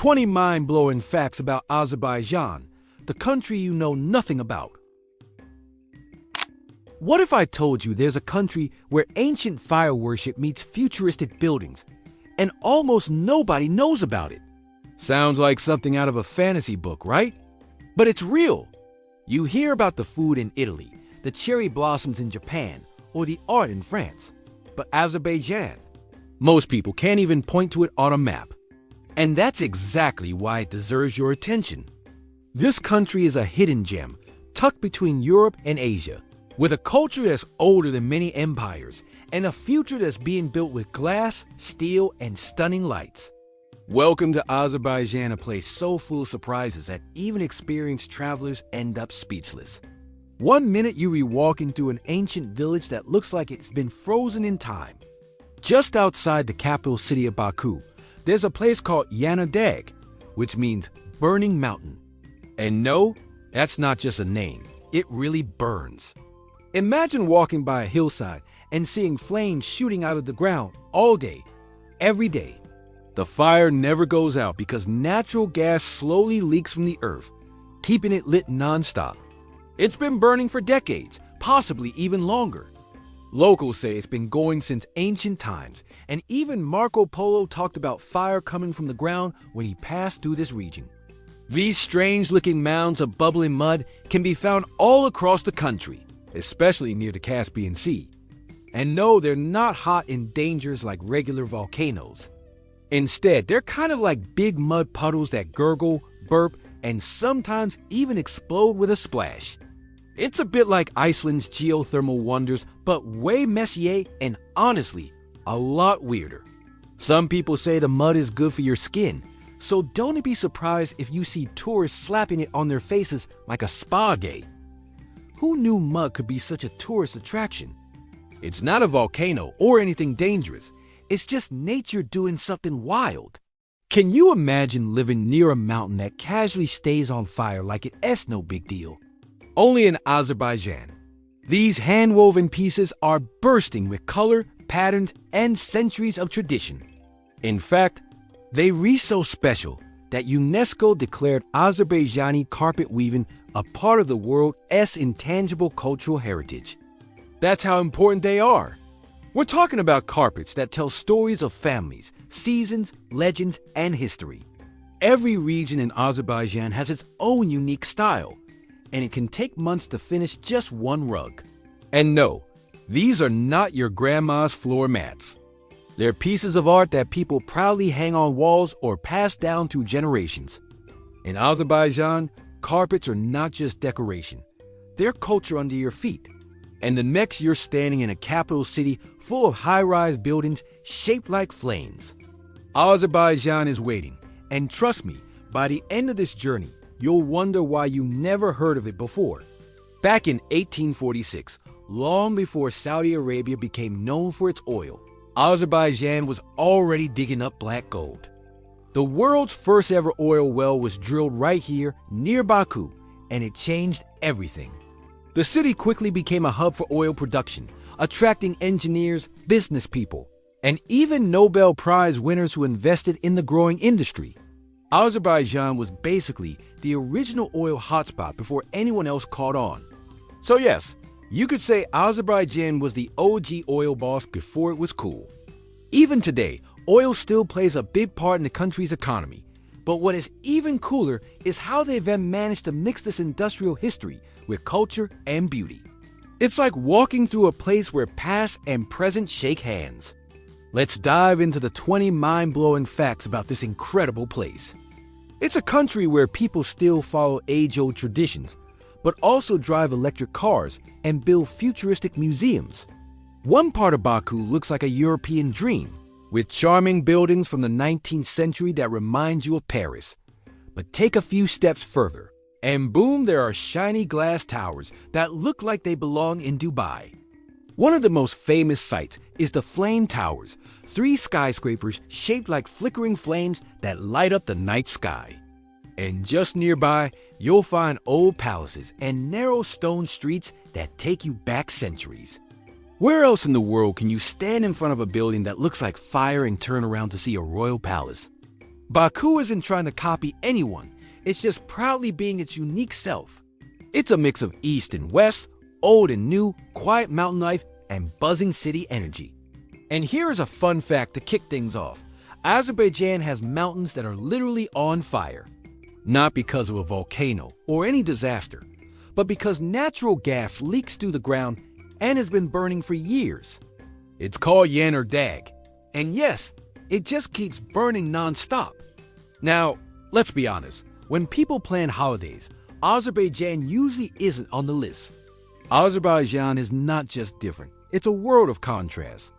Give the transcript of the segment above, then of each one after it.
20 mind-blowing facts about Azerbaijan, the country you know nothing about. What if I told you there's a country where ancient fire worship meets futuristic buildings, and almost nobody knows about it? Sounds like something out of a fantasy book, right? But it's real. You hear about the food in Italy, the cherry blossoms in Japan, or the art in France. But Azerbaijan, most people can't even point to it on a map. And that's exactly why it deserves your attention. This country is a hidden gem, tucked between Europe and Asia, with a culture that's older than many empires, and a future that's being built with glass, steel, and stunning lights. Welcome to Azerbaijan, a place so full of surprises that even experienced travelers end up speechless. One minute you be walking through an ancient village that looks like it's been frozen in time. Just outside the capital city of Baku, there's a place called Synagogue, which means burning mountain. And no, that's not just a name, it really burns. Imagine walking by a hillside and seeing flames shooting out of the ground all day, every day. The fire never goes out because natural gas slowly leaks from the earth, keeping it lit nonstop. It's been burning for decades, possibly even longer. Locals say it's been going since ancient times, and even Marco Polo talked about fire coming from the ground when he passed through this region. These strange-looking mounds of bubbling mud can be found all across the country, especially near the Caspian Sea. And no, they're not hot and dangerous like regular volcanoes. Instead, they're kind of like big mud puddles that gurgle, burp, and sometimes even explode with a splash. It's a bit like Iceland's geothermal wonders, but way messier and honestly, a lot weirder. Some people say the mud is good for your skin, so don't be surprised if you see tourists slapping it on their faces like a spa day. Who knew mud could be such a tourist attraction? It's not a volcano or anything dangerous. It's just nature doing something wild. Can you imagine living near a mountain that casually stays on fire like it's no big deal? Only in Azerbaijan. These hand-woven pieces are bursting with color, patterns, and centuries of tradition. In fact, they reach so special that UNESCO declared Azerbaijani carpet weaving a part of the world's intangible cultural heritage. That's how important they are. We're talking about carpets that tell stories of families, seasons, legends, and history. Every region in Azerbaijan has its own unique style, and it can take months to finish just one rug. And no, these are not your grandma's floor mats. They're pieces of art that people proudly hang on walls or pass down through generations. In Azerbaijan, carpets are not just decoration. They're culture under your feet. And the next you're standing in a capital city full of high-rise buildings shaped like flames. Azerbaijan is waiting, and trust me, by the end of this journey, you'll wonder why you never heard of it before. Back in 1846, long before Saudi Arabia became known for its oil, Azerbaijan was already digging up black gold. The world's first ever oil well was drilled right here near Baku, and it changed everything. The city quickly became a hub for oil production, attracting engineers, business people, and even Nobel Prize winners who invested in the growing industry. Azerbaijan was basically the original oil hotspot before anyone else caught on. So yes, you could say Azerbaijan was the OG oil boss before it was cool. Even today, oil still plays a big part in the country's economy. But what is even cooler is how they've then managed to mix this industrial history with culture and beauty. It's like walking through a place where past and present shake hands. Let's dive into the 20 mind-blowing facts about this incredible place. It's a country where people still follow age-old traditions, but also drive electric cars and build futuristic museums. One part of Baku looks like a European dream, with charming buildings from the 19th century that remind you of Paris. But take a few steps further, and boom, there are shiny glass towers that look like they belong in Dubai. One of the most famous sights is the Flame Towers, 3 skyscrapers shaped like flickering flames that light up the night sky. And just nearby, you'll find old palaces and narrow stone streets that take you back centuries. Where else in the world can you stand in front of a building that looks like fire and turn around to see a royal palace? Baku isn't trying to copy anyone, it's just proudly being its unique self. It's a mix of East and West, old and new, quiet mountain life, and buzzing city energy. And here is a fun fact to kick things off. Azerbaijan has mountains that are literally on fire. Not because of a volcano or any disaster, but because natural gas leaks through the ground and has been burning for years. It's called Yan or Dag. And yes, it just keeps burning non-stop. Now, let's be honest. When people plan holidays, Azerbaijan usually isn't on the list. Azerbaijan is not just different, it's a world of contrast.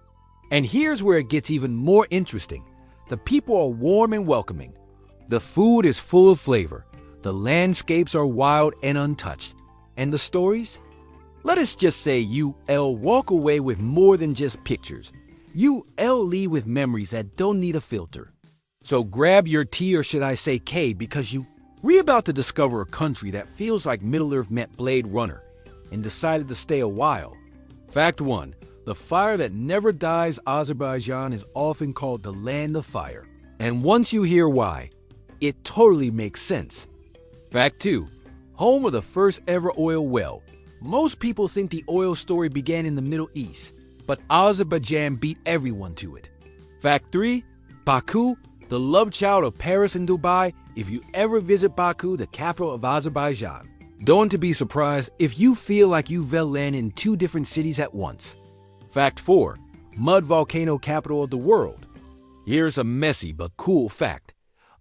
And here's where it gets even more interesting. The people are warm and welcoming. The food is full of flavor. The landscapes are wild and untouched. And the stories? Let us just say you'll walk away with more than just pictures. You'll leave with memories that don't need a filter. So grab your tea, or should I say K, because we're about to discover a country that feels like Middle-earth met Blade Runner and decided to stay a while. Fact 1. The fire that never dies. Azerbaijan is often called the land of fire. And once you hear why, it totally makes sense. Fact 2. Home of the first ever oil well. Most people think the oil story began in the Middle East, but Azerbaijan beat everyone to it. Fact 3. Baku, the love child of Paris and Dubai. If you ever visit Baku, the capital of Azerbaijan, don't to be surprised if you feel like you've landed in 2 different cities at once. Fact 4. Mud volcano capital of the world. Here's a messy but cool fact.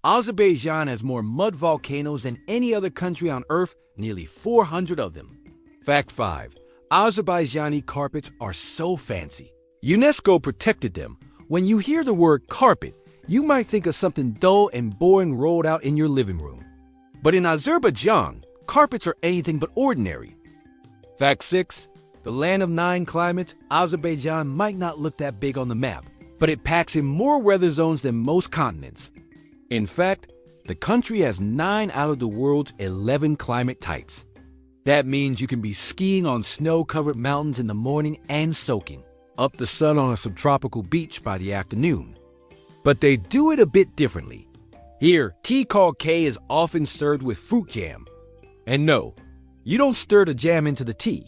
Azerbaijan has more mud volcanoes than any other country on Earth, nearly 400 of them. Fact 5. Azerbaijani carpets are so fancy. UNESCO protected them. When you hear the word carpet, you might think of something dull and boring rolled out in your living room. But in Azerbaijan, carpets are anything but ordinary. Fact 6. The land of 9 climates, Azerbaijan might not look that big on the map, but it packs in more weather zones than most continents. In fact, the country has 9 out of the world's 11 climate types. That means you can be skiing on snow-covered mountains in the morning and soaking up the sun on a subtropical beach by the afternoon. But they do it a bit differently. Here, tea called K is often served with fruit jam. And no, you don't stir the jam into the tea.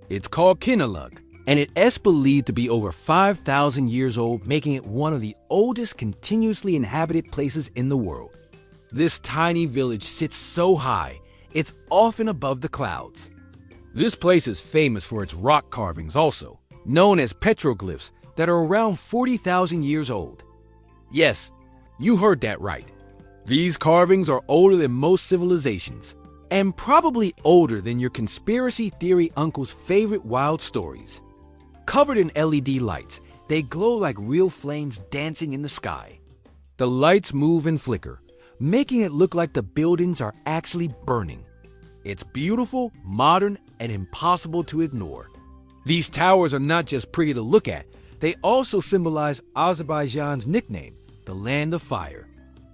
It's called Synagogue, and it is believed to be over 5,000 years old, making it one of the oldest continuously inhabited places in the world. This tiny village sits so high, it's often above the clouds. This place is famous for its rock carvings also, known as Petroglyphs, that are around 40,000 years old. Yes, you heard that right. These carvings are older than most civilizations, and probably older than your conspiracy theory uncle's favorite wild stories. Covered in LED lights, they glow like real flames dancing in the sky. The lights move and flicker, making it look like the buildings are actually burning. It's beautiful, modern, and impossible to ignore. These towers are not just pretty to look at, they also symbolize Azerbaijan's nickname, the land of fire.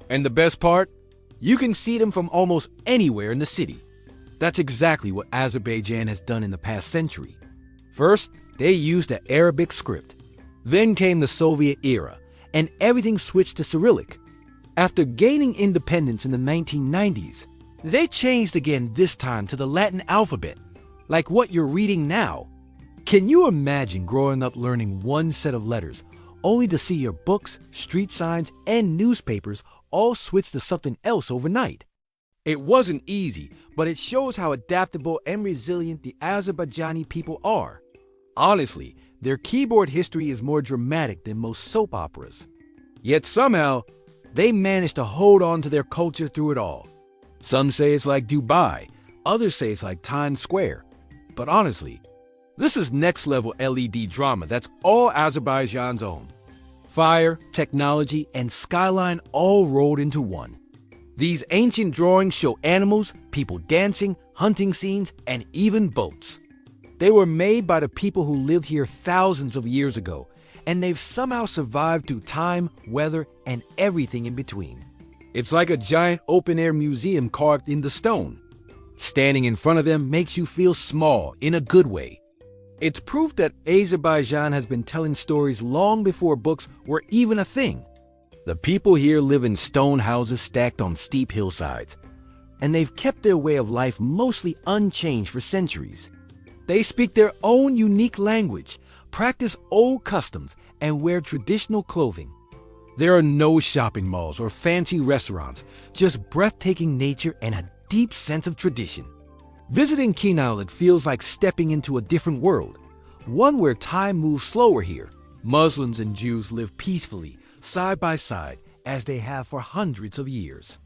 And the best part? You can see them from almost anywhere in the city. That's exactly what Azerbaijan has done in the past century. First, they used the Arabic script. Then came the Soviet era, and everything switched to Cyrillic. After gaining independence in the 1990s, they changed again, this time to the Latin alphabet, like what you're reading now. Can you imagine growing up learning one set of letters, only to see your books, street signs, and newspapers all switch to something else overnight? It wasn't easy, but it shows how adaptable and resilient the Azerbaijani people are. Honestly, their keyboard history is more dramatic than most soap operas. Yet somehow, they managed to hold on to their culture through it all. Some say it's like Dubai, others say it's like Times Square. But honestly, this is next level LED drama that's all Azerbaijan's own. Fire, technology, and skyline all rolled into one. These ancient drawings show animals, people dancing, hunting scenes, and even boats. They were made by the people who lived here thousands of years ago, and they've somehow survived through time, weather, and everything in between. It's like a giant open-air museum carved into stone. Standing in front of them makes you feel small in a good way. It's proof that Azerbaijan has been telling stories long before books were even a thing. The people here live in stone houses stacked on steep hillsides, and they've kept their way of life mostly unchanged for centuries. They speak their own unique language, practice old customs, and wear traditional clothing. There are no shopping malls or fancy restaurants, just breathtaking nature and a deep sense of tradition. Visiting Kinal feels like stepping into a different world, one where time moves slower here. Muslims and Jews live peacefully, side by side, as they have for hundreds of years.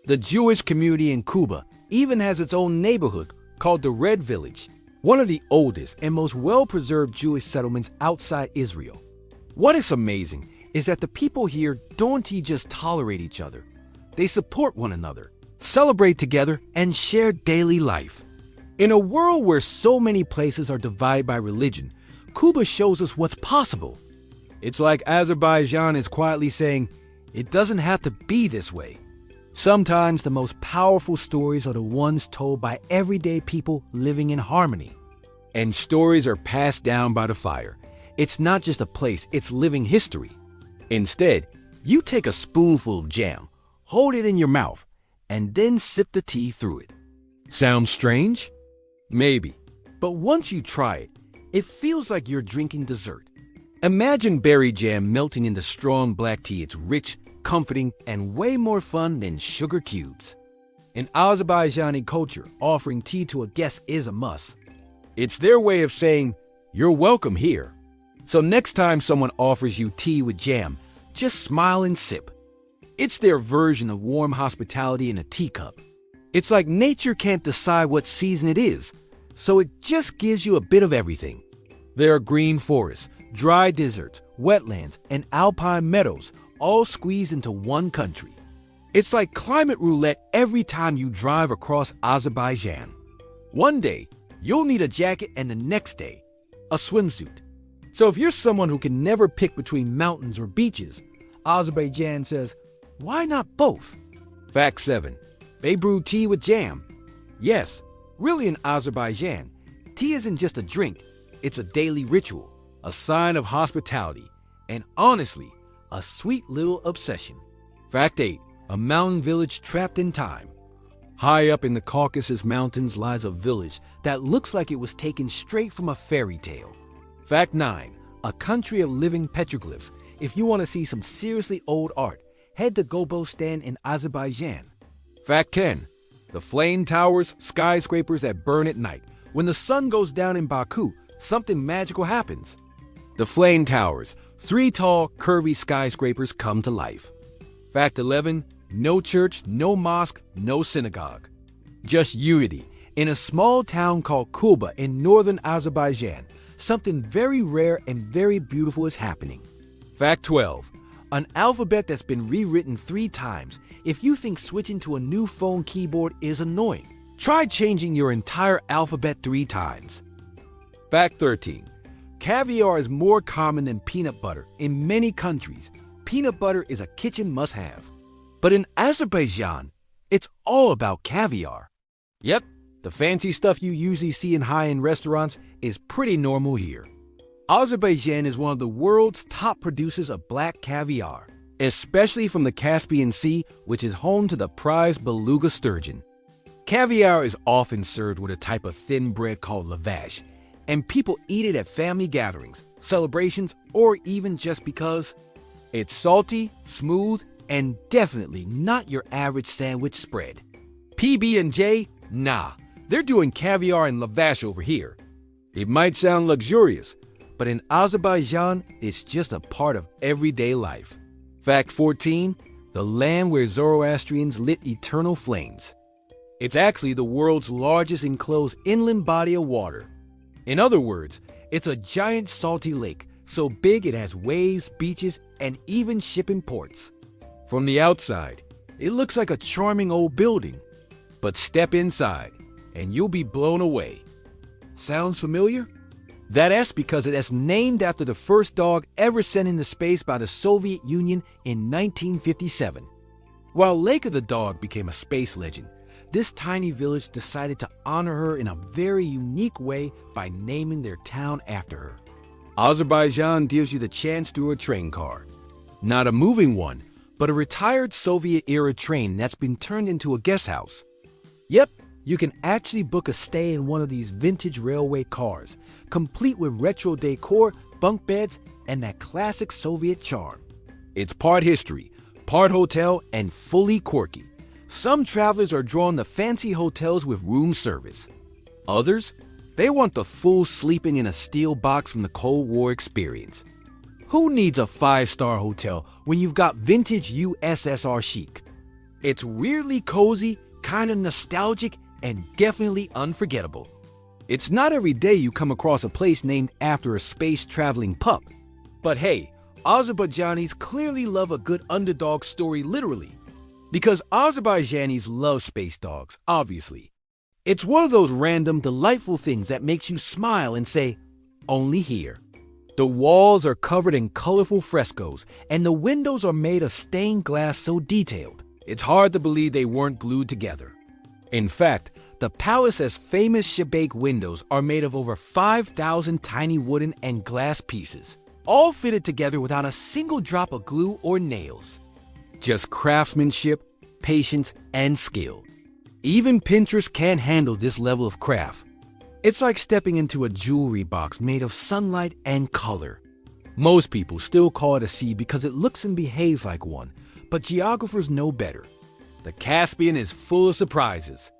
The Jewish community in Kuba even has its own neighborhood called the Red Village, one of the oldest and most well-preserved Jewish settlements outside Israel. What is amazing is that the people here don't just tolerate each other. They support one another, celebrate together, and share daily life. In a world where so many places are divided by religion, Kuba shows us what's possible. It's like Azerbaijan is quietly saying, it doesn't have to be this way. Sometimes the most powerful stories are the ones told by everyday people living in harmony. And stories are passed down by the fire. It's not just a place, it's living history. Instead, you take a spoonful of jam, hold it in your mouth, and then sip the tea through it. Sounds strange? Maybe. But once you try it, it feels like you're drinking dessert. Imagine berry jam melting into strong black tea. It's rich, comforting, and way more fun than sugar cubes. In Azerbaijani culture, offering tea to a guest is a must. It's their way of saying, you're welcome here. So next time someone offers you tea with jam, just smile and sip. It's their version of warm hospitality in a teacup. It's like nature can't decide what season it is, so it just gives you a bit of everything. There are green forests, dry deserts, wetlands, and alpine meadows, all squeezed into one country. It's like climate roulette every time you drive across Azerbaijan. One day, you'll need a jacket, and the next day, a swimsuit. So if you're someone who can never pick between mountains or beaches, Azerbaijan says, why not both? Fact 7. They brew tea with jam. Yes, really in Azerbaijan, tea isn't just a drink, it's a daily ritual, a sign of hospitality, and honestly, a sweet little obsession. Fact 8. A mountain village trapped in time. High up in the Caucasus Mountains lies a village that looks like it was taken straight from a fairy tale. Fact 9. A country of living petroglyphs. If you want to see some seriously old art, head to Gobostan in Azerbaijan. Fact 10. The flame towers, skyscrapers that burn at night. When the sun goes down in Baku, something magical happens. The flame towers, 3 tall, curvy skyscrapers come to life. Fact 11. No church, no mosque, no synagogue. Just unity. In a small town called Kuba in northern Azerbaijan, something very rare and very beautiful is happening. Fact 12. An alphabet that's been rewritten 3 times. If you think switching to a new phone keyboard is annoying, try changing your entire alphabet 3 times. Fact 13. Caviar is more common than peanut butter. In many countries, peanut butter is a kitchen must-have. But in Azerbaijan, it's all about caviar. Yep, the fancy stuff you usually see in high-end restaurants is pretty normal here. Azerbaijan is one of the world's top producers of black caviar, especially from the Caspian Sea, which is home to the prized beluga sturgeon. Caviar is often served with a type of thin bread called lavash, and people eat it at family gatherings, celebrations, or even just because. It's salty, smooth, and definitely not your average sandwich spread. PB&J? Nah, they're doing caviar and lavash over here. It might sound luxurious, but in Azerbaijan, it's just a part of everyday life. Fact 14. The land where Zoroastrians lit eternal flames. It's actually the world's largest enclosed inland body of water. In other words, it's a giant salty lake, so big it has waves, beaches, and even shipping ports. From the outside, it looks like a charming old building. But step inside, and you'll be blown away. Sounds familiar? That's because it is named after the first dog ever sent into space by the Soviet Union in 1957. While Lake of the Dog became a space legend, this tiny village decided to honor her in a very unique way by naming their town after her. Azerbaijan gives you the chance through a train car. Not a moving one, but a retired Soviet-era train that's been turned into a guest house. Yep, you can actually book a stay in one of these vintage railway cars, complete with retro decor, bunk beds, and that classic Soviet charm. It's part history, part hotel, and fully quirky. Some travelers are drawn to fancy hotels with room service. Others, they want the full sleeping in a steel box from the Cold War experience. Who needs a 5-star hotel when you've got vintage USSR chic? It's weirdly cozy, kind of nostalgic, and definitely unforgettable. It's not every day you come across a place named after a space-traveling pup. But hey, Azerbaijanis clearly love a good underdog story literally. Because Azerbaijanis love space dogs, obviously. It's one of those random, delightful things that makes you smile and say, only here. The walls are covered in colorful frescoes, and the windows are made of stained glass so detailed, it's hard to believe they weren't glued together. In fact, the palace's famous Sheki windows are made of over 5,000 tiny wooden and glass pieces, all fitted together without a single drop of glue or nails. Just craftsmanship, patience, and skill. Even Pinterest can't handle this level of craft. It's like stepping into a jewelry box made of sunlight and color. Most people still call it a sea because it looks and behaves like one, but geographers know better. The Caspian is full of surprises.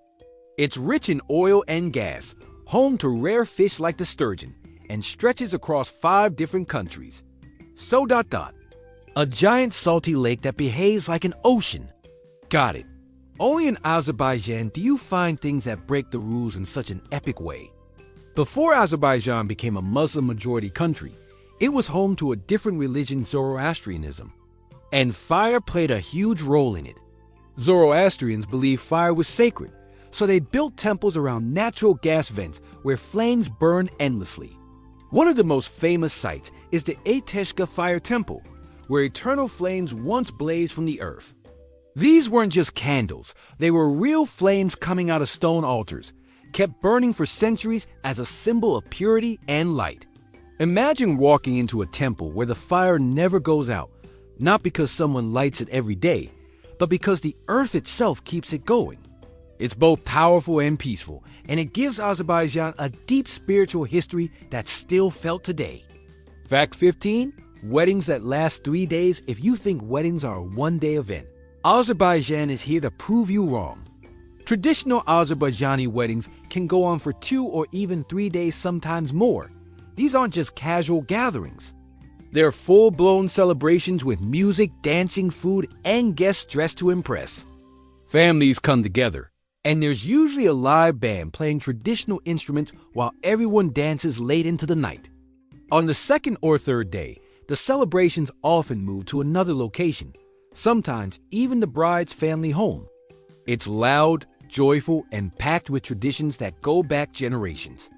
It's rich in oil and gas, home to rare fish like the sturgeon, and stretches across 5 different countries. A giant salty lake that behaves like an ocean. Got it. Only in Azerbaijan do you find things that break the rules in such an epic way. Before Azerbaijan became a Muslim-majority country, it was home to a different religion, Zoroastrianism. And fire played a huge role in it. Zoroastrians believed fire was sacred, so they built temples around natural gas vents where flames burn endlessly. One of the most famous sites is the Ateşka Fire Temple, where eternal flames once blazed from the earth. These weren't just candles, they were real flames coming out of stone altars, kept burning for centuries as a symbol of purity and light. Imagine walking into a temple where the fire never goes out, not because someone lights it every day, but because the earth itself keeps it going. It's both powerful and peaceful, and it gives Azerbaijan a deep spiritual history that's still felt today. Fact 15, weddings that last 3 days. If you think weddings are a one-day event, Azerbaijan is here to prove you wrong. Traditional Azerbaijani weddings can go on for 2 or even 3 days, sometimes more. These aren't just casual gatherings. They're full-blown celebrations with music, dancing, food, and guests dressed to impress. Families come together, and there's usually a live band playing traditional instruments while everyone dances late into the night. On the second or third day, the celebrations often move to another location, sometimes even the bride's family home. It's loud, joyful, and packed with traditions that go back generations.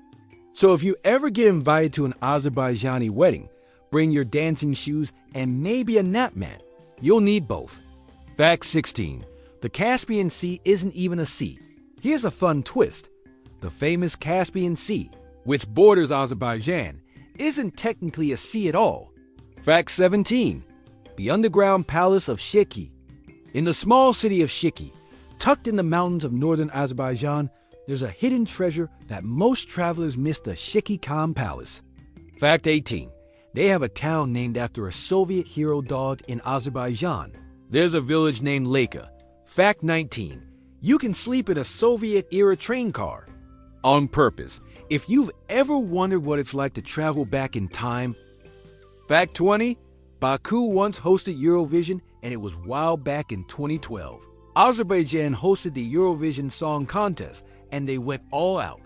So if you ever get invited to an Azerbaijani wedding, bring your dancing shoes and maybe a nap mat. You'll need both. Fact 16. The Caspian Sea isn't even a sea. Here's a fun twist. The famous Caspian Sea, which borders Azerbaijan, isn't technically a sea at all. Fact 17. The underground palace of Sheki. In the small city of Sheki, tucked in the mountains of northern Azerbaijan, there's a hidden treasure that most travelers miss: the Sheki Khan Palace. Fact 18. They have a town named after a Soviet hero dog in Azerbaijan. There's a village named Leka. Fact 19. You can sleep in a Soviet-era train car. On purpose, if you've ever wondered what it's like to travel back in time. Fact 20. Baku once hosted Eurovision, and it was wild back in 2012. Azerbaijan hosted the Eurovision Song Contest, and they went all out.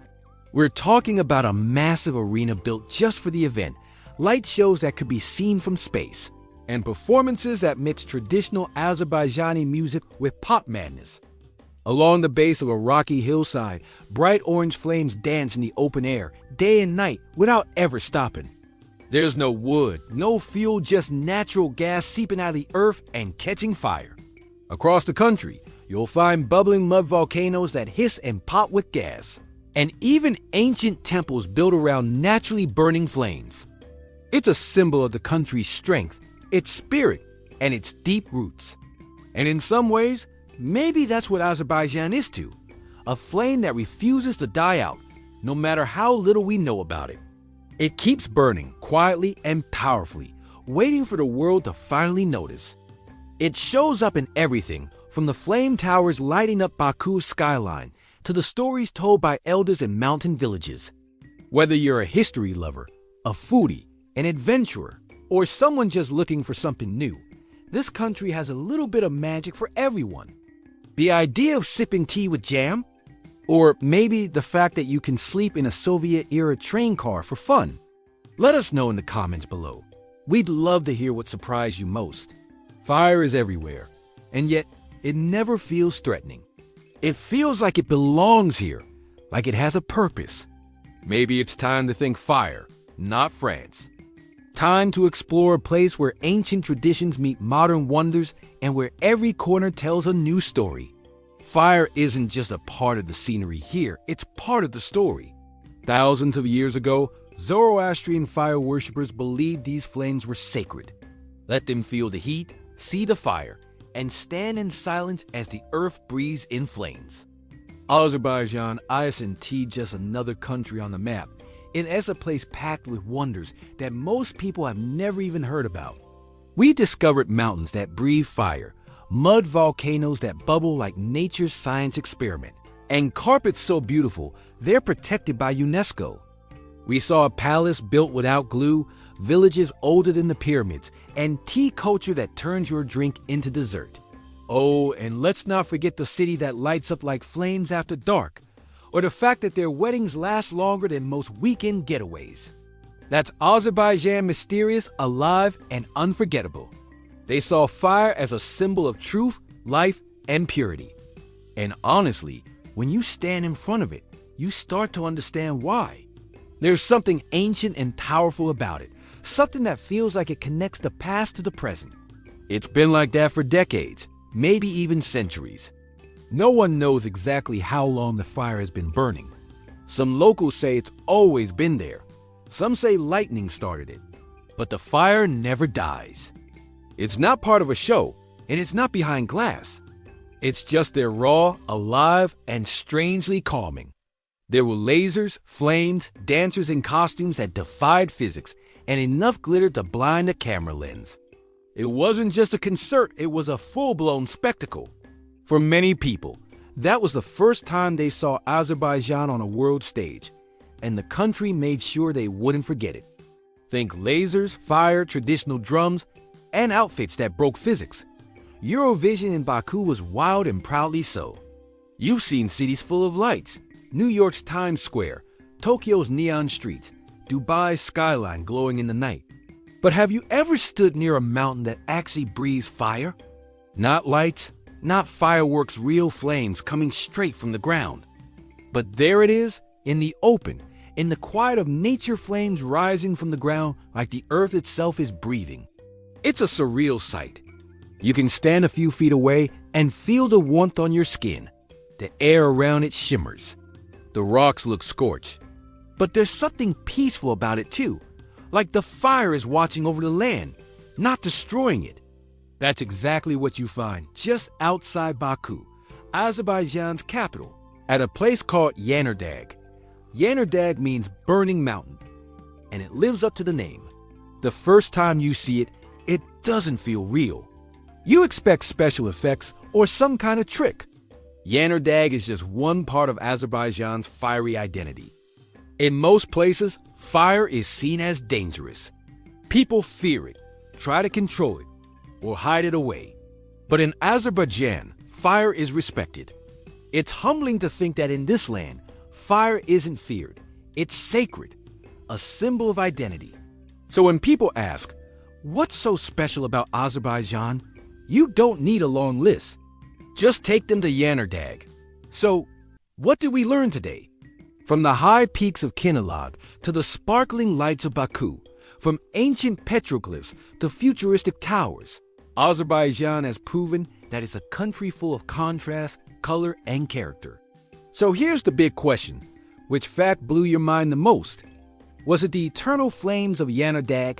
We're talking about a massive arena built just for the event, light shows that could be seen from space, and performances that mix traditional Azerbaijani music with pop madness. Along the base of a rocky hillside, bright orange flames dance in the open air, day and night, without ever stopping. There's no wood, no fuel, just natural gas seeping out of the earth and catching fire. Across the country, you'll find bubbling mud volcanoes that hiss and pop with gas, and even ancient temples built around naturally burning flames. It's a symbol of the country's strength, its spirit, and its deep roots. And in some ways, maybe that's what Azerbaijan is too. A flame that refuses to die out, no matter how little we know about it. It keeps burning quietly and powerfully, waiting for the world to finally notice. It shows up in everything, from the flame towers lighting up Baku's skyline to the stories told by elders in mountain villages. Whether you're a history lover, a foodie, an adventurer, or someone just looking for something new, this country has a little bit of magic for everyone. The idea of sipping tea with jam? Or maybe the fact that you can sleep in a Soviet-era train car for fun? Let us know in the comments below. We'd love to hear what surprised you most. Fire is everywhere, and yet it never feels threatening. It feels like it belongs here, like it has a purpose. Maybe it's time to think fire, not France. Time to explore a place where ancient traditions meet modern wonders and where every corner tells a new story. Fire isn't just a part of the scenery here, it's part of the story. Thousands of years ago, Zoroastrian fire worshippers believed these flames were sacred. Let them feel the heat, see the fire, and stand in silence as the earth breathes in flames. Azerbaijan isn't just another country on the map. It is a place packed with wonders that most people have never even heard about. We discovered mountains that breathe fire, mud volcanoes that bubble like nature's science experiment, and carpets so beautiful they're protected by UNESCO. We saw a palace built without glue, villages older than the pyramids, and tea culture that turns your drink into dessert. Oh, and let's not forget the city that lights up like flames after dark, or the fact that their weddings last longer than most weekend getaways. That's Azerbaijan mysterious, alive, and unforgettable. They saw fire as a symbol of truth, life, and purity. And honestly, when you stand in front of it, you start to understand why. There's something ancient and powerful about it, something that feels like it connects the past to the present. It's been like that for decades, maybe even centuries. No one knows exactly how long the fire has been burning. Some locals say it's always been there. Some say lightning started it. But the fire never dies. It's not part of a show, and it's not behind glass. It's just there raw, alive, and strangely calming. There were lasers, flames, dancers in costumes that defied physics, and enough glitter to blind a camera lens. It wasn't just a concert, it was a full-blown spectacle. For many people, that was the first time they saw Azerbaijan on a world stage, and the country made sure they wouldn't forget it. Think lasers, fire, traditional drums, and outfits that broke physics. Eurovision in Baku was wild and proudly so. You've seen cities full of lights, New York's Times Square, Tokyo's neon streets, Dubai's skyline glowing in the night. But have you ever stood near a mountain that actually breathes fire? Not lights, not fireworks, real flames coming straight from the ground. But there it is, in the open, in the quiet of nature, flames rising from the ground like the earth itself is breathing. It's a surreal sight. You can stand a few feet away and feel the warmth on your skin. The air around it shimmers. The rocks look scorched. But there's something peaceful about it too, like the fire is watching over the land, not destroying it. That's exactly what you find just outside Baku, Azerbaijan's capital, at a place called Yanardag. Yanardag means burning mountain, and it lives up to the name. The first time you see it, it doesn't feel real. You expect special effects or some kind of trick. Yanardag is just one part of Azerbaijan's fiery identity. In most places, fire is seen as dangerous. People fear it, try to control it, or hide it away. But in Azerbaijan, fire is respected. It's humbling to think that in this land, fire isn't feared. It's sacred, a symbol of identity. So when people ask, what's so special about Azerbaijan? You don't need a long list. Just take them to Yanardag. So, what did we learn today? From the high peaks of Synagogue to the sparkling lights of Baku, from ancient petroglyphs to futuristic towers, Azerbaijan has proven that it's a country full of contrast, color, and character. So here's the big question. Which fact blew your mind the most? Was it the eternal flames of Yanardag?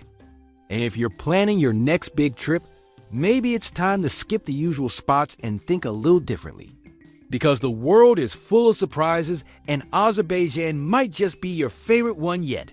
And if you're planning your next big trip, maybe it's time to skip the usual spots and think a little differently. Because the world is full of surprises, and Azerbaijan might just be your favorite one yet.